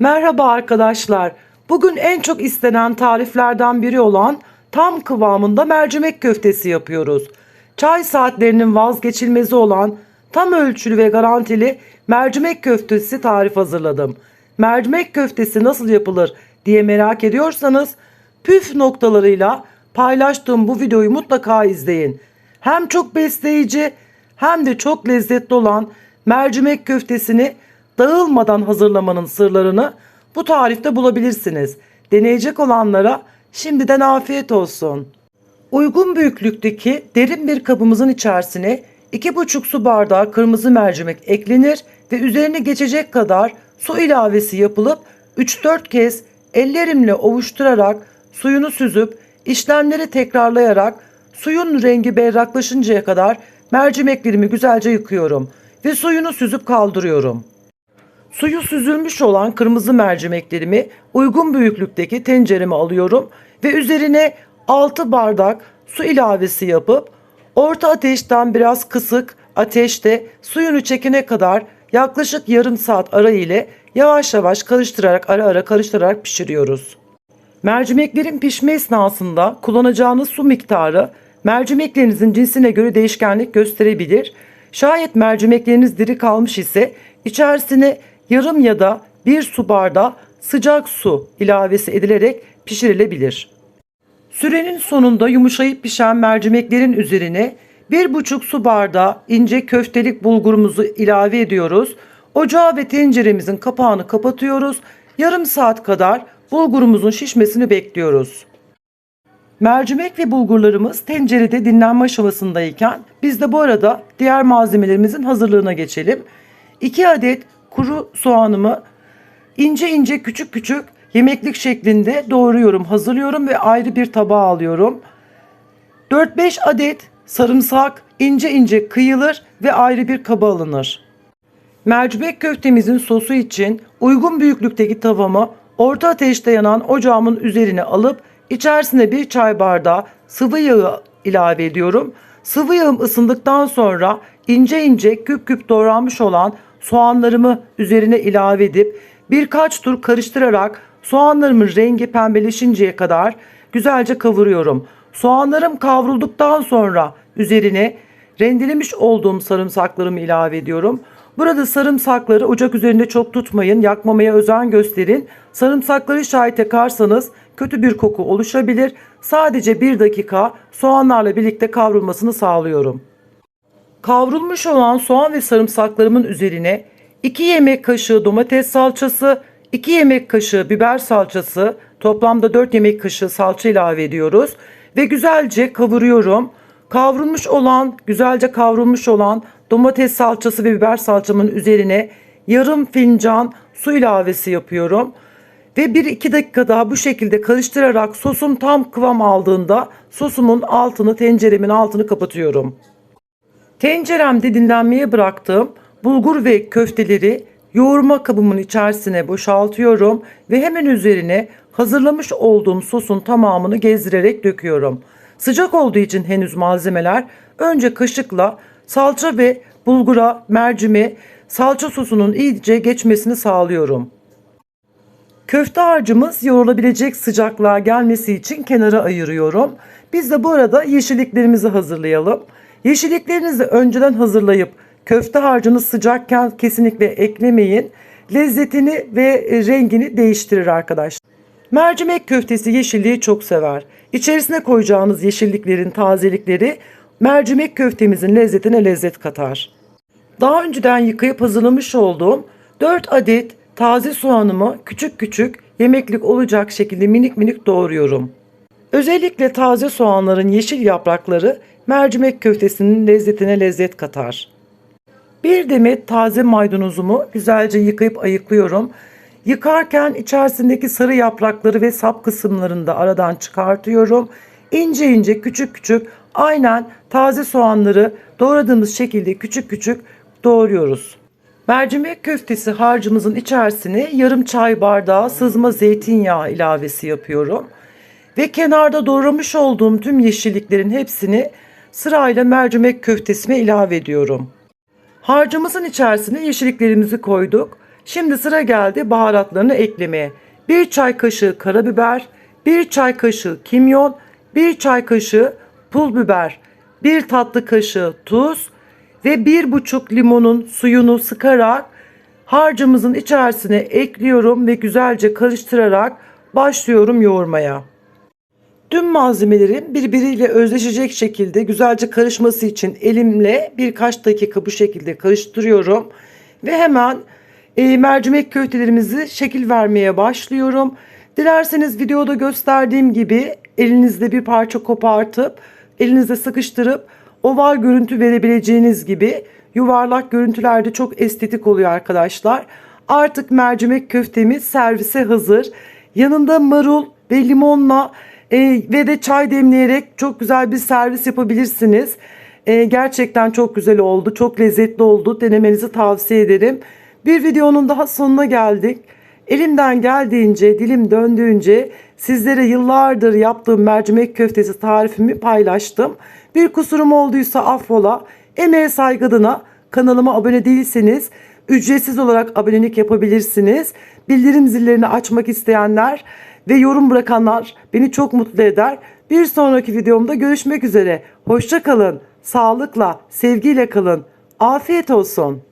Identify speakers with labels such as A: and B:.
A: Merhaba arkadaşlar. Bugün en çok istenen tariflerden biri olan tam kıvamında mercimek köftesi yapıyoruz. Çay saatlerinin vazgeçilmezi olan tam ölçülü ve garantili mercimek köftesi tarif hazırladım. Mercimek köftesi nasıl yapılır diye merak ediyorsanız püf noktalarıyla paylaştığım bu videoyu mutlaka izleyin. Hem çok besleyici hem de çok lezzetli olan mercimek köftesini dağılmadan hazırlamanın sırlarını bu tarifte bulabilirsiniz. Deneyecek olanlara şimdiden afiyet olsun. Uygun büyüklükteki derin bir kabımızın içerisine 2,5 su bardağı kırmızı mercimek eklenir ve üzerine geçecek kadar su ilavesi yapılıp 3-4 kez ellerimle ovuşturarak suyunu süzüp işlemleri tekrarlayarak suyun rengi berraklaşıncaya kadar mercimeklerimi güzelce yıkıyorum ve suyunu süzüp kaldırıyorum. Suyu süzülmüş olan kırmızı mercimeklerimi uygun büyüklükteki tencereme alıyorum ve üzerine 6 bardak su ilavesi yapıp orta ateşten biraz kısık ateşte suyunu çekene kadar yaklaşık yarım saat ara ile yavaş yavaş karıştırarak ara ara karıştırarak pişiriyoruz. Mercimeklerin pişme esnasında kullanacağınız su miktarı mercimeklerinizin cinsine göre değişkenlik gösterebilir. Şayet mercimekleriniz diri kalmış ise içerisine yarım ya da bir su bardağı sıcak su ilavesi edilerek pişirilebilir. Sürenin sonunda yumuşayıp pişen mercimeklerin üzerine 1,5 su bardağı ince köftelik bulgurumuzu ilave ediyoruz. Ocağı ve tenceremizin kapağını kapatıyoruz. Yarım saat kadar bulgurumuzun şişmesini bekliyoruz. Mercimek ve bulgurlarımız tencerede dinlenme aşamasındayken biz de bu arada diğer malzemelerimizin hazırlığına geçelim. 2 adet kuru soğanımı ince ince küçük küçük yemeklik şeklinde doğruyorum, hazırlıyorum ve ayrı bir tabağa alıyorum. 4-5 adet sarımsak ince ince kıyılır ve ayrı bir kaba alınır. Mercimek köftemizin sosu için uygun büyüklükteki tavamı orta ateşte yanan ocağımın üzerine alıp içerisine bir çay bardağı sıvı yağı ilave ediyorum. Sıvı yağım ısındıktan sonra ince ince küp küp doğranmış olan soğanlarımı üzerine ilave edip birkaç tur karıştırarak soğanlarımın rengi pembeleşinceye kadar güzelce kavuruyorum. Soğanlarım kavrulduktan sonra üzerine rendelemiş olduğum sarımsaklarımı ilave ediyorum. Burada sarımsakları ocak üzerinde çok tutmayın, yakmamaya özen gösterin. Sarımsakları şayet yakarsanız kötü bir koku oluşabilir. Sadece 1 dakika soğanlarla birlikte kavrulmasını sağlıyorum. Kavrulmuş olan soğan ve sarımsaklarımın üzerine 2 yemek kaşığı domates salçası, 2 yemek kaşığı biber salçası, toplamda 4 yemek kaşığı salça ilave ediyoruz ve güzelce kavuruyorum. Güzelce kavrulmuş olan domates salçası ve biber salçamın üzerine yarım fincan su ilavesi yapıyorum. Ve 1-2 dakika daha bu şekilde karıştırarak sosum tam kıvam aldığında sosumun tenceremin altını kapatıyorum. Tenceremde dinlenmeye bıraktığım bulgur ve köfteleri yoğurma kabımın içerisine boşaltıyorum ve hemen üzerine hazırlamış olduğum sosun tamamını gezdirerek döküyorum. Sıcak olduğu için henüz malzemeler önce kaşıkla salça ve bulgura mercime salça sosunun iyice geçmesini sağlıyorum. Köfte harcımız yoğrulabilecek sıcaklığa gelmesi için kenara ayırıyorum. Biz de bu arada yeşilliklerimizi hazırlayalım. Yeşilliklerinizi önceden hazırlayıp köfte harcını sıcakken kesinlikle eklemeyin. Lezzetini ve rengini değiştirir arkadaşlar. Mercimek köftesi yeşilliği çok sever. İçerisine koyacağınız yeşilliklerin tazelikleri mercimek köftemizin lezzetine lezzet katar. Daha önceden yıkayıp hazırlamış olduğum 4 adet taze soğanımı küçük küçük yemeklik olacak şekilde minik minik doğruyorum. Özellikle taze soğanların yeşil yaprakları mercimek köftesinin lezzetine lezzet katar. Bir demet taze maydanozumu güzelce yıkayıp ayıklıyorum. Yıkarken içerisindeki sarı yaprakları ve sap kısımlarını da aradan çıkartıyorum. İnce ince küçük küçük aynen taze soğanları doğradığımız şekilde küçük küçük doğruyoruz. Mercimek köftesi harcımızın içerisine yarım çay bardağı sızma zeytinyağı ilavesi yapıyorum. Ve kenarda doğramış olduğum tüm yeşilliklerin hepsini sırayla mercimek köftesime ilave ediyorum. Harcımızın içerisine yeşilliklerimizi koyduk. Şimdi sıra geldi baharatlarını eklemeye. 1 çay kaşığı karabiber, 1 çay kaşığı kimyon, 1 çay kaşığı pul biber, 1 tatlı kaşığı tuz ve 1,5 limonun suyunu sıkarak harcımızın içerisine ekliyorum ve güzelce karıştırarak başlıyorum yoğurmaya. Tüm malzemelerin birbiriyle özleşecek şekilde güzelce karışması için elimle birkaç dakika bu şekilde karıştırıyorum. Ve hemen mercimek köftelerimizi şekil vermeye başlıyorum. Dilerseniz videoda gösterdiğim gibi elinizde bir parça kopartıp elinizde sıkıştırıp oval görüntü verebileceğiniz gibi yuvarlak görüntülerde çok estetik oluyor arkadaşlar. Artık mercimek köftemiz servise hazır. Yanında marul ve limonla ve de çay demleyerek çok güzel bir servis yapabilirsiniz. Gerçekten çok güzel oldu. Çok lezzetli oldu. Denemenizi tavsiye ederim. Bir videonun daha sonuna geldik. Elimden geldiğince, dilim döndüğünce sizlere yıllardır yaptığım mercimek köftesi tarifimi paylaştım. Bir kusurum olduysa affola. Emeğe saygı adına kanalıma abone değilseniz ücretsiz olarak abonelik yapabilirsiniz. Bildirim zillerini açmak isteyenler ve yorum bırakanlar beni çok mutlu eder. Bir sonraki videomda görüşmek üzere. Hoşça kalın, sağlıkla, sevgiyle kalın. Afiyet olsun.